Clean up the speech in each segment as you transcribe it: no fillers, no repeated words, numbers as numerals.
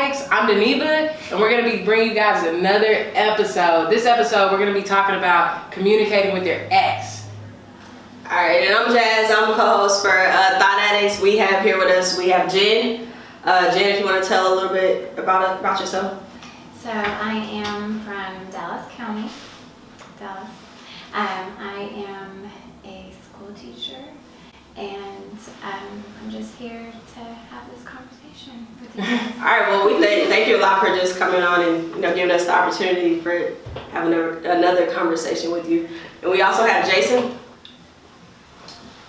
Addictz. I'm Deneva, and we're going to be bringing you guys another episode. This episode, we're going to be talking about communicating with your ex. All right, and I'm Jazz. I'm a co-host for Thought Addictz. We have here with us, we have Jen. Jen, if you want to tell a little bit about yourself. So I am from Dallas County, Dallas. I am a school teacher, and I'm just here to have this conversation with you guys. All right, well, we thank you a lot for just coming on and giving us the opportunity for having another conversation with you. And we also have Jason.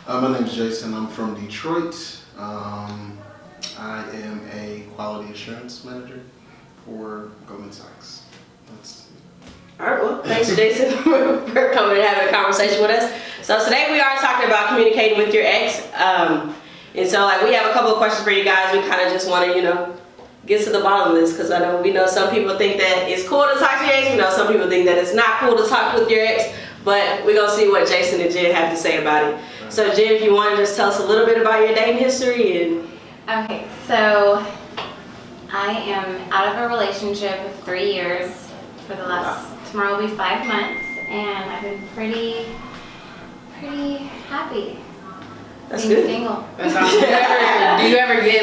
My name is Jason. I'm from Detroit. I am a quality assurance manager for Goldman Sachs. All right, well, thanks, Jason, for coming and having a conversation with us. So today we are talking about communicating with your ex. And so, we have a couple of questions for you guys. We kind of just want to, get to the bottom of this, because we know some people think that it's cool to talk to your ex. We know some people think that it's not cool to talk with your ex. But we're going to see what Jason and Jen have to say about it. So, Jen, if you want to just tell us a little bit about your dating history. Okay, so I am out of a relationship of 3 years for the last, tomorrow will be 5 months, and I've been pretty happy. That's being good. Single. That's awesome. Do you ever get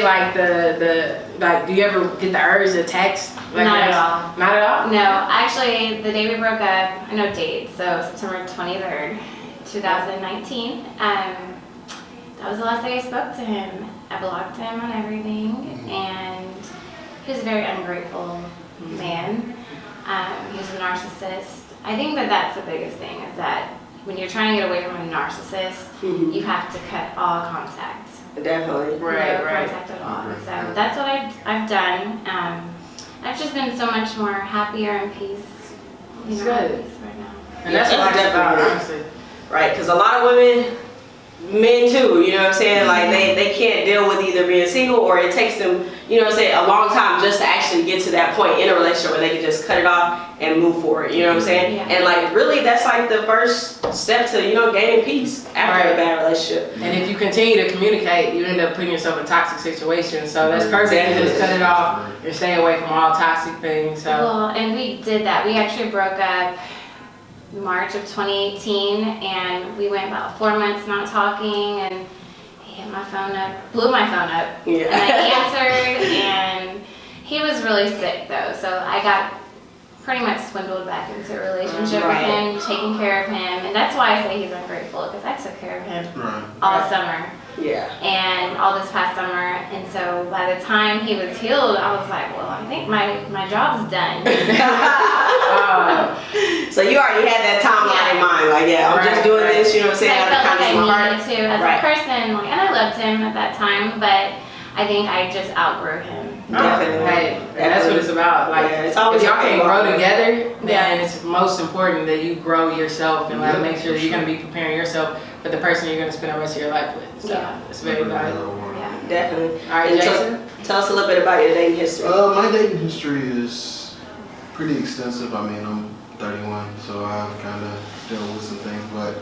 do you ever get the urge to text? Not at all. Not at all? No, actually, the day we broke up, I know date, so September 23rd, 2019. That was the last day I spoke to him. I blocked him on everything, and he was a very ungrateful man. He was a narcissist. I think that's the biggest thing, is that when you're trying to get away from a narcissist, you have to cut all contact. Definitely. Right. Contact at all. So that's what I've done. I've just been so much more happier and peace. It's at good. peace right now. And that's what it's about, honestly. Right, because a lot of women, men too, you know what I'm saying? Like they can't deal with either being single, or it takes them, a long time just to actually get to that point in a relationship where they can just cut it off and move forward, you know what I'm saying? Yeah. And really that's the first step to, gaining peace after a bad relationship. And if you continue to communicate, you end up putting yourself in toxic situations. So that's perfect to just cut it off and stay away from all toxic things. So. Well, and we did that. We actually broke up March of 2018, and we went about 4 months not talking, and he hit my phone up, blew my phone up, Yeah. and I answered, and he was really sick though, so I got pretty much swindled back into a relationship with him, taking care of him, and that's why I say he's ungrateful, because I took care of him all summer. Yeah. And all this past summer, and so by the time he was healed, I was like, well, I think my job's done. So you already had that timeline in mind, I'm just doing this, you know what I'm saying? I felt like I heart. needed to as a person, and I loved him at that time, but I think I just outgrew him. Definitely. Hey, that's what it's about. It's always if y'all can't grow together, then Yeah. it's most important that you grow yourself and make sure that you're going to be preparing yourself for the person you're going to spend the rest of your life with. So it's very valuable. Yeah. Definitely. All right, And Jason? tell us a little bit about your dating history. My dating history is pretty extensive. I'm 31, so I've kind of dealt with some things, but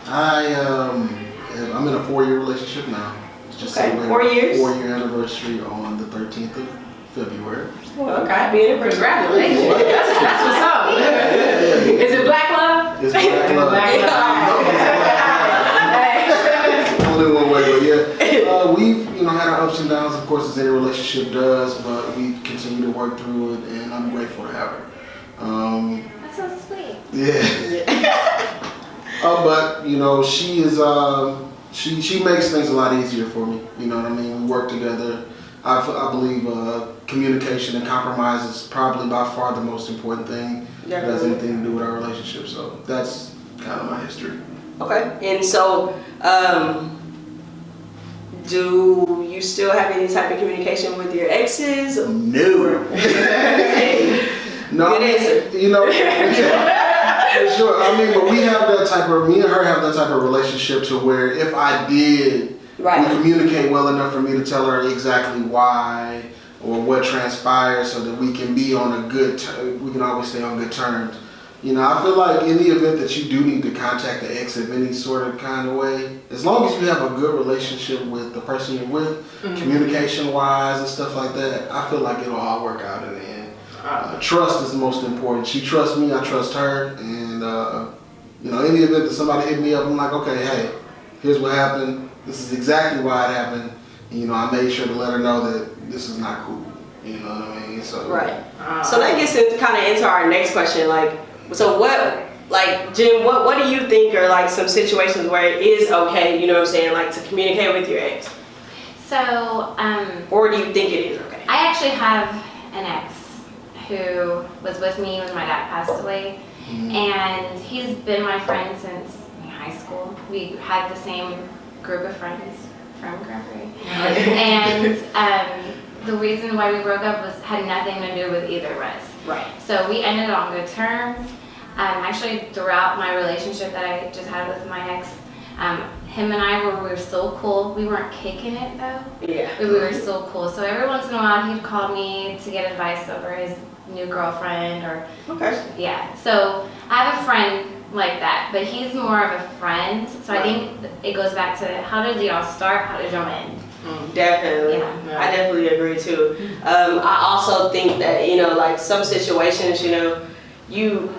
I'm in a 4-year relationship now. Just celebrating 4 years? 4-year anniversary on the 13th of February. Okay, being a Congratulations. That's what's up. Is it black love? It's black love. Only one way, but yeah. We've had our ups and downs, of course, as any relationship does, but we continue to work through it, and I'm grateful to have her. That's so sweet. Yeah. But she is. She makes things a lot easier for me. You know what I mean? We work together. I believe communication and compromise is probably by far the most important thing that has anything to do with our relationship. So that's kind of my history. Okay. And so, do you still have any type of communication with your exes? No. No. Good answer. For sure. But we have that type of, me and her have that type of relationship to where if I did, we communicate well enough for me to tell her exactly why or what transpired so that we can be on we can always stay on good terms. You know, I feel like in the event that you do need to contact the ex in any sort of kind of way, as long as you have a good relationship with the person you're with, communication-wise and stuff like that, I feel like it'll all work out in the end. Trust is the most important. She trusts me, I trust her, and you know, in the event that somebody hit me up, I'm like, okay, hey, here's what happened. This is exactly why it happened. And, you know, I made sure to let her know that this is not cool. You know what I mean? So right. So that gets into our next question. Like, so what, like, Jim, what do you think are like some situations where it is okay, you know what I'm saying, like to communicate with your ex? So, or do you think it is okay? I actually have an ex who was with me when my dad passed away, and he's been my friend since high school. We had the same group of friends from Grand Prairie, and the reason why we broke up had nothing to do with either of us. Right. So we ended on good terms. Actually, throughout my relationship that I just had with my ex, him and I we were still cool. We weren't kicking it though. Yeah. But we were still cool. So every once in a while, he'd call me to get advice over his new girlfriend or. Okay. Yeah. So I have a friend like that, but he's more of a friend. So I think it goes back to how did y'all start? How did y'all end? Definitely. Yeah. I definitely agree too. I also think that, you know, like some situations, you know, you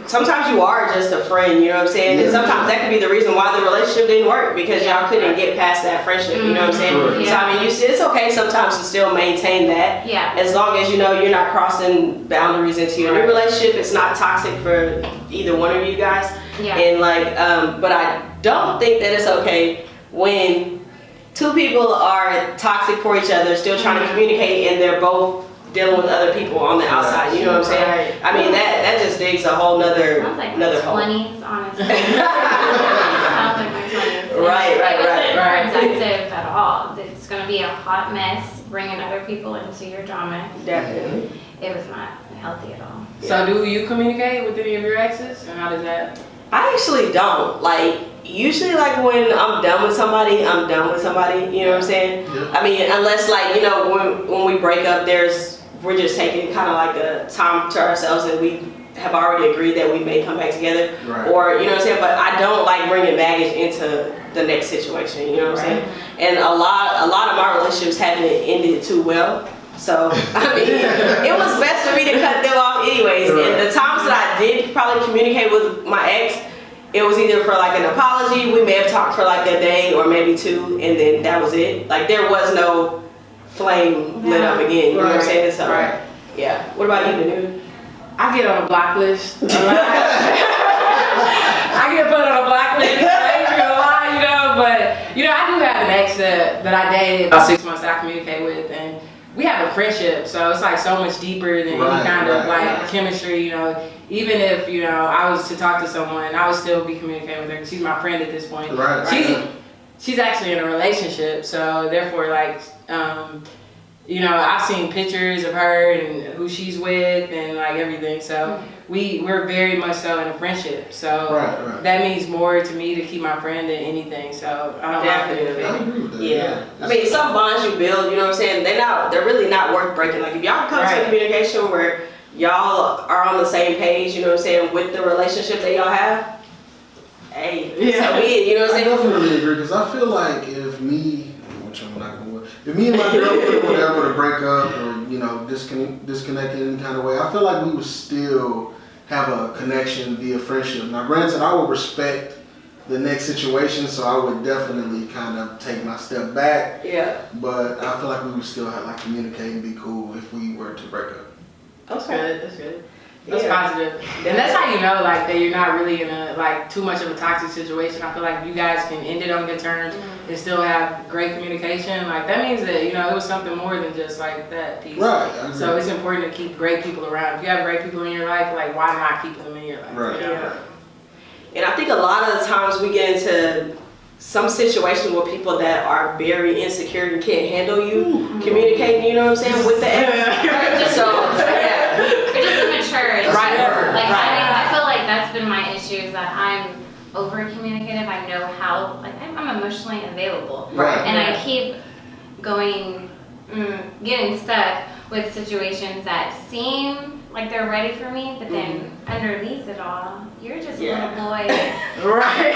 sometimes you are just a friend, you know what I'm saying? And sometimes that could be the reason why the relationship didn't work, because y'all couldn't get past that friendship, you know what I'm saying? So I mean, it's okay sometimes to still maintain that. Yeah. As long as you know you're not crossing boundaries into your new relationship, it's not toxic for either one of you guys. Yeah. And like, but I don't think that it's okay when two people are toxic for each other, still trying to communicate, and they're both dealing with other people on the outside. You know what I'm saying? I mean, that just digs a whole nother Sounds like another my hole. 20s, honestly. Sounds like my 20s. Right. It wasn't productive at all. It's going to be a hot mess, bringing other people into your drama. Definitely. It was not healthy at all. So do you communicate with any of your exes, and how does that? I actually don't. Like, usually, like, when I'm done with somebody, I'm done with somebody. You know what I'm saying? Yeah. I mean, unless, like, you know, when we break up, we're just taking kind of like a time to ourselves, and we have already agreed that we may come back together. Right. Or, you know what I'm saying? But I don't like bringing baggage into the next situation. You know what I'm saying? And a lot of my relationships haven't ended too well. So, I mean, it was best for me to cut them off anyways. Right. And the times that I did probably communicate with my ex, it was either for like an apology, we may have talked for like a day or maybe two, and then that was it. Like, there was no flame lit up again, you know what I'm saying? So, yeah. What about you, Manu? I get on a block list a lot. I get put on a block list, I ain't gonna lie, you know, but, you know, I do have an ex that I dated about 6 months that I communicate with, and we have a friendship, so it's like so much deeper than any kind of like chemistry, you know. Even if, you know, I was to talk to someone, I would still be communicating with her because she's my friend at this point. She's actually in a relationship, so therefore, like, you know, I've seen pictures of her and who she's with and like everything. So we're very much so in a friendship. So that means more to me to keep my friend than anything. So I don't have to. Yeah. I mean, some bonds you build, you know what I'm saying? They're really not worth breaking. Like, if y'all come to a communication where y'all are on the same page, you know what I'm saying, with the relationship that y'all have, hey, so be it, you know what I'm saying? I definitely agree, because I feel like if me and my girlfriend were ever to break up or, you know, disconnect in any kind of way, I feel like we would still have a connection via friendship. Now, granted, I would respect the next situation, so I would definitely kind of take my step back. Yeah. But I feel like we would still have, like, communicate and be cool if we were to break up. That's good. That's good. That's positive. And that's how you know, like, that you're not really in a, like, too much of a toxic situation. I feel like you guys can end it on good terms and still have great communication. Like, that means that, you know, it was something more than just, like, that piece. Right. So it's important to keep great people around. If you have great people in your life, like, why not keep them in your life? Right. You know? And I think a lot of the times we get into some situations where people that are very insecure and can't handle you communicating, you know what I'm saying, with the ex. So, yeah. You're just immature. Right. Like, I feel like that's been my issue, is that I'm over communicative. I know how, like, I'm emotionally available. Right. And I keep going, getting stuck with situations that seem like they're ready for me, but then underneath it all, you're just a little boy. Right.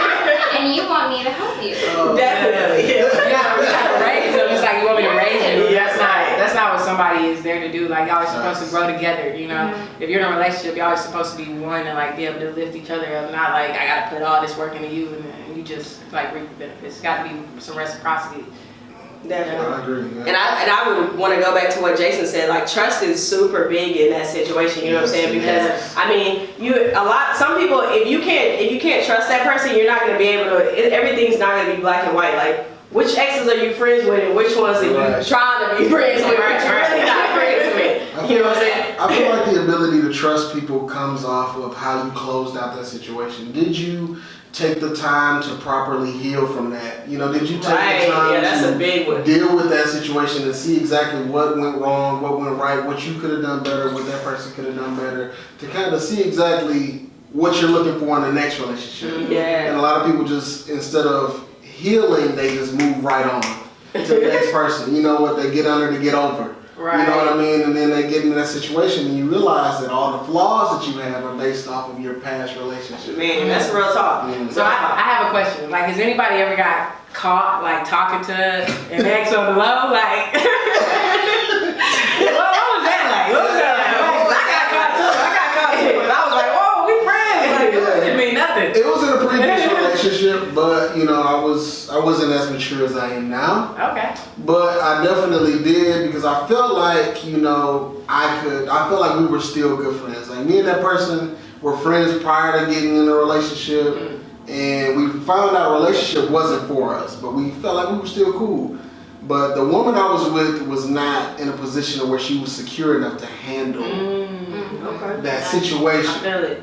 And you want me to help you. Definitely. You gotta raise them. It's like you want me to raise you. That's not what somebody is there to do. Like y'all are supposed to grow together, you know. If you're in a relationship, y'all are supposed to be one and like be able to lift each other up. Not like I gotta put all this work into you and then you just like reap the benefits. It's gotta be some reciprocity. Definitely. I agree. Yeah. And I would want to go back to what Jason said. Like, trust is super big in that situation. You know what I'm saying? Because I mean, some people, if you can't trust that person, you're not going to be able to. Everything's not going to be black and white. Like, which exes are you friends with, and which ones are you trying to be friends with, but you're really not friends with? You know what I'm saying? I feel like the ability to trust people comes off of how you closed out that situation. Did you take the time to properly heal from that? You know, did you take the time a big one. Deal with that situation and see exactly what went wrong, what went right, what you could have done better, what that person could have done better, to kind of see exactly what you're looking for in the next relationship. Yeah. And a lot of people just, instead of healing, they just move right on to the next person. You know what? They get under to get over. Right. You know what I mean? And then they get into that situation and you realize that all the flaws that you have are based off of your past relationship. Man, that's real talk. So I have a question. Like, has anybody ever got caught like talking to an ex on the low? Like, what was that like? What was that like? I got caught too. And I was like, whoa, we friends. Like, it didn't mean nothing. It was in a previous relationship, but you know, I wasn't as mature as I am now. Okay. But I definitely did because I felt like, you know, I felt like we were still good friends. Like me and that person were friends prior to getting in a relationship, and we found out a relationship wasn't for us, but we felt like we were still cool. But the woman I was with was not in a position where she was secure enough to handle that situation. I feel it.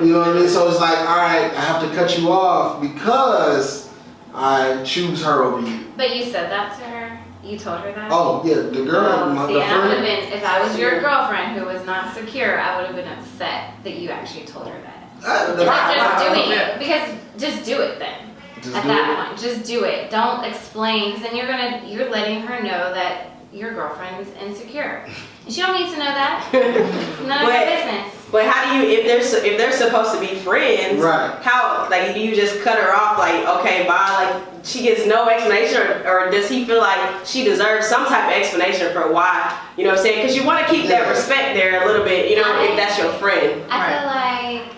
You know what I mean? So it's like, all right, I have to cut you off because I choose her over you. But you said that to her? You told her that? Oh, yeah, the girl, See, the and I would have friend. been, if I was your girlfriend who was not secure, I would have been upset that you actually told her that. Just doing it, because just do it then. At that point, just do it. Don't explain, because then you're letting her know that your girlfriend is insecure. And she don't need to know that. It's none of her business. But how do you, if they're supposed to be friends, Right. how, like, do you just cut her off, like, okay, bye, like, she gets no explanation, or does he feel like she deserves some type of explanation for why, you know what I'm saying? Because you want to keep that respect there a little bit, you know, if that's your friend. I feel like,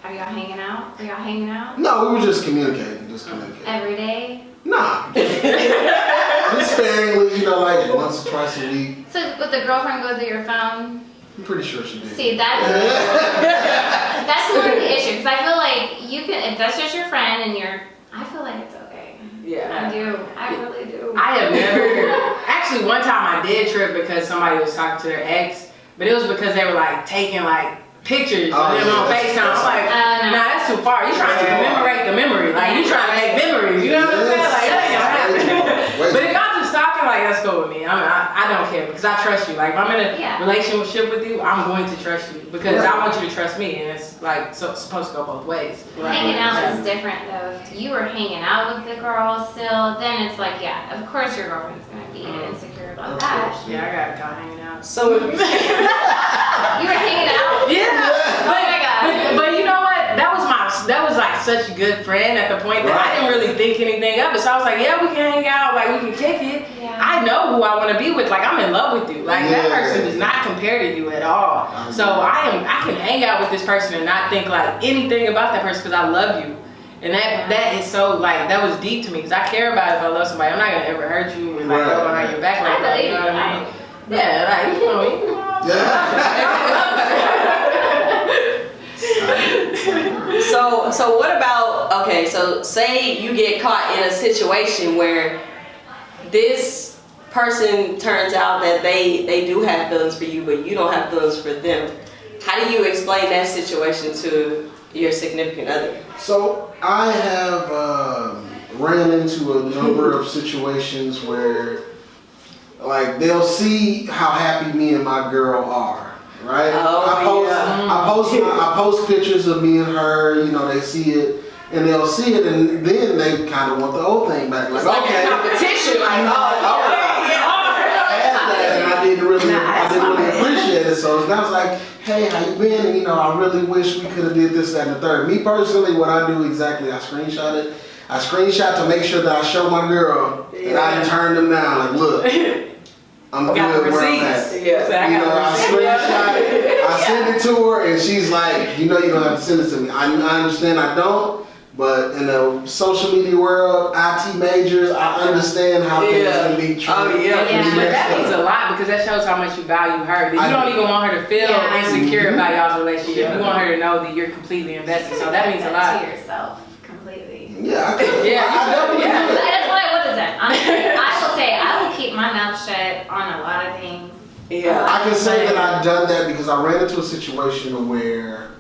are y'all hanging out? Are y'all hanging out? No, we were just communicating. Every day? Nah. Just sparingly, you know, like once or twice a week. So would the girlfriend go through your phone? I'm pretty sure she did. See, that's more of the issue, because I feel like you can, if that's just your friend and I feel like it's okay. Yeah. I do. I really do. I have never. Actually, one time I did trip because somebody was talking to their ex, but it was because they were like taking like pictures of them on FaceTime. I'm like, nah, that's too far. You trying to commemorate the memory. Like, you trying to make memories. You know what I'm saying? Like, that ain't gonna happen. But if y'all just talking, like, that's cool with me. I don't care because I trust you. Like, if I'm in a relationship with you, I'm going to trust you because I want you to trust me. And it's like supposed to go both ways. Hanging out is different though. If you were hanging out with the girl still, then it's like, yeah, of course your girlfriend's gonna be insecure about that. Yeah, I gotta go hanging out. So You were hanging out? Yeah. Oh my God. But you know what? That was like such a good friend at the point that I didn't really think anything of it. So I was like, yeah, we can hang out, like we can kick it. Yeah. I know who I want to be with. Like, I'm in love with you. Like, that person does not compare to you at all. So I can hang out with this person and not think like anything about that person because I love you. And that is so, like, that was deep to me because I care about it if I love somebody. I'm not gonna ever hurt you and like go behind your back like that. You know what I mean? Yeah, like, you know. So what about, okay, so say you get caught in a situation where this person turns out that they do have feelings for you, but you don't have feelings for them. How do you explain that situation to your significant other? So I have ran into a number of situations where, like, they'll see how happy me and my girl are. Right? I post pictures of me and her, you know, they see it and they'll see it and then they kind of want the old thing back. Like, it's like a competition, like, and I didn't really really appreciate it. So I was like, hey, how you been? And I really wish we could have did this, that, and the third. Me personally, what I do exactly, I screenshot it. I screenshot to make sure that I show my girl that I turned them down. Like, look, I'm good where I'm at. I screenshot it. I send it to her, and she's like, you don't have to send it to me. I understand I don't, but in the social media world, IT majors, I understand how things can be true. Oh yeah. But that means a lot because that shows how much you value her. That you don't even want her to feel insecure about y'all's relationship. You want her to know that you're completely invested. So that means a lot. To yourself completely. Yeah, I definitely do. That's what I would have done. Honestly, I will say I will keep my mouth shut on a lot of things. Yeah. I can say that I've done that because I ran into a situation where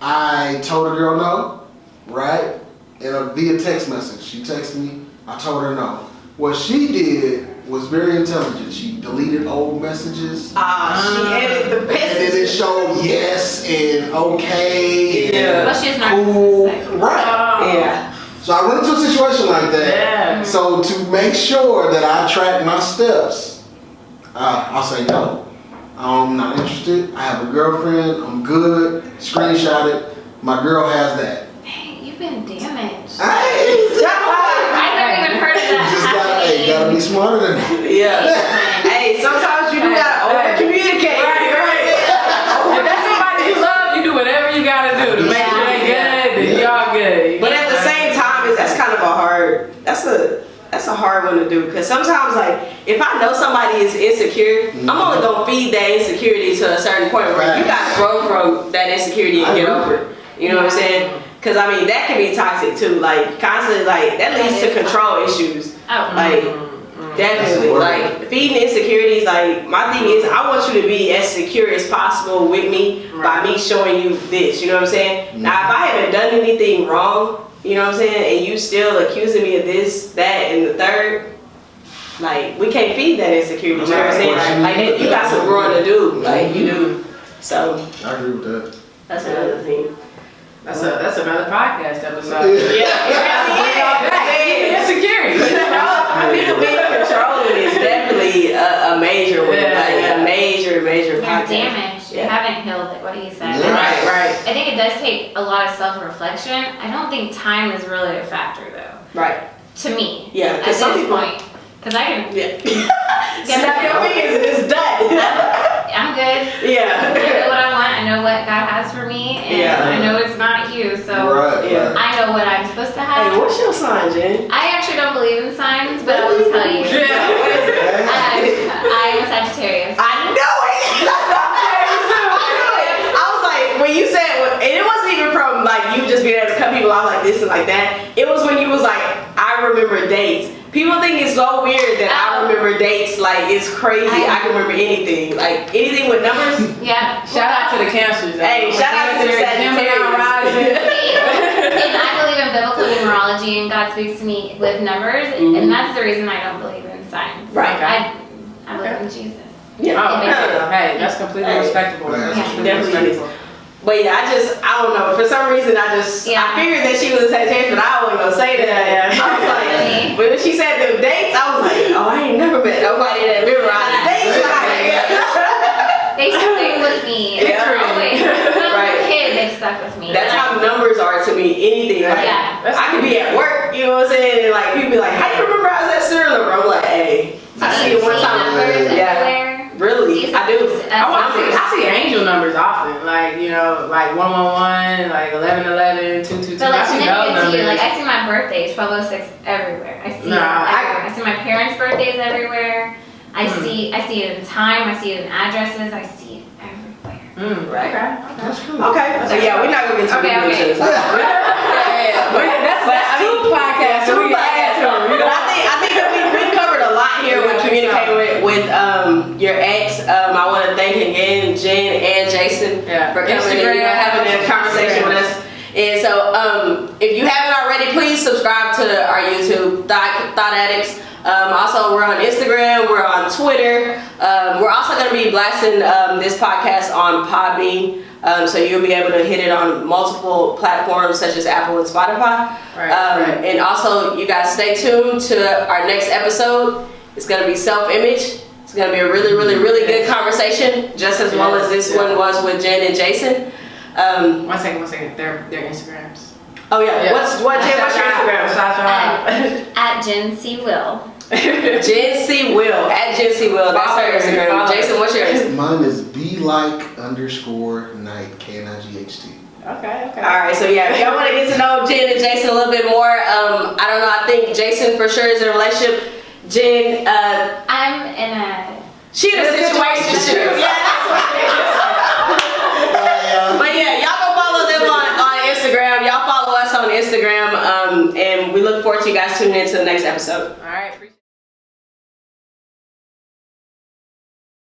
I told a girl no, right? And via text message. She texted me, I told her no. What she did was very intelligent. She deleted old messages. She edited the messages. And then it showed yes and okay. Yeah. But she's not cool. narcissistic. Right. Yeah. So I run into a situation like that. Yeah. So to make sure that I track my steps, I'll say no. I'm not interested. I have a girlfriend. I'm good. Screenshot it. My girl has that. Dang, you've been damaged. Hey, I've never even heard of that. You just gotta be smarter than that. yeah. Hey, sometimes you do gotta over communicate. If that's somebody you love, you do whatever you gotta do to make sure they good, then y'all good. But at the same time, that's kind of that's a hard one to do because sometimes like if I know somebody is insecure, I'm only gonna feed that insecurity to a certain point where you gotta grow from that insecurity and get over it. You know what I'm saying? Because I mean that can be toxic too. Like constantly, like that leads to control issues. Like definitely, like feeding insecurities. Like my thing is, I want you to be as secure as possible with me by me showing you this. You know what I'm saying? Now, if I haven't done anything wrong, you know what I'm saying, and you still accusing me of this, that, and the third, like we can't feed that insecurity. You know what I'm saying? Like you got some growing to do. Like you do. So I agree with that. that's another thing. That's another podcast episode. Insecurity. I think being controlling is definitely a major one. Like a major You're podcast. damaged. You haven't healed it, what he said. Yeah. Right. I think it does take a lot of self-reflection. I don't think time is really a factor though. Right. To me. Yeah, At because this some people. point. Because I can. Yeah. Snap your fingers and it's done. I'm good. Yeah. I know what I want. I know what God has for me, and I know it's not you. So Yeah. I know what I'm supposed to have. Hey, what's your sign, Jen? I actually don't believe in signs, but I will tell you. What is it? I am a Sagittarius. I know it. I was like, when you said, and it wasn't even from like you just being able to cut people off like this and like that. It was when you was like, I remember dates. People think it's so weird that I remember dates. Like it's crazy. I can remember anything. Like anything with numbers. Yeah. Shout out to the Cancers. Hey, shout out to the Sagittarius. And I believe in biblical numerology, and God speaks to me with numbers, and that's the reason I don't believe in signs. Right. I believe in Jesus. Yeah. Oh, hey, that's completely respectable. Yeah, That's completely definitely. respectable. But yeah, I don't know. For some reason, I figured that she was a Sagittarius, but I wasn't gonna say that. I was like, but when she said the dates, I was like, oh, I ain't never met nobody that memorized dates. They stick with me. Yeah. Always. When I was a kid, they stuck with me. That's how numbers are to me. Anything. Like, I could be at work, you know what I'm saying, and like people be like, how you memorize that serial number? I'm like, hey, I see it one time. Yeah. Really, I do. I see angel numbers often, like like 111, like 1111, 222. But like I see those significant to you, numbers. like I see my birthdays, 1206 everywhere. I see it Nah, everywhere. I see my parents' birthdays everywhere. I see it in time. I see it in addresses. I see it everywhere. Right. That's cool. Okay. So yeah, we're not gonna get too deep into this. That's two podcasts. So we can add to them. I think that we covered a lot here with communicating with your ex. I want to thank again Jen and Jason for coming and having a conversation with us. And so if you haven't already, please subscribe to our YouTube, Thought Addictz. Also, we're on Instagram, we're on Twitter. We're also going to be blasting this podcast on Podbean. So you'll be able to hit it on multiple platforms such as Apple and Spotify. Right. And also, you guys stay tuned to our next episode. It's going to be self-image. It's gonna be a really, really, really good conversation, just as well as this one was with Jen and Jason. One second. Their Instagrams. Oh yeah. Yeah. What's your Instagram? At Jen C. Will. Jen C. Will. At Jen C. Will. That's her Instagram. Jason, what's yours? Mine is @BeLike_Knight, KNIGHT. Okay. Alright, so yeah, if y'all want to get to know Jen and Jason a little bit more, I don't know, I think Jason for sure is in a relationship. Jen, I'm in a. she in a situation. Yeah, that's what it is. But yeah, y'all go follow them on Instagram. Y'all follow us on Instagram. And we look forward to you guys tuning in to the next episode. All right.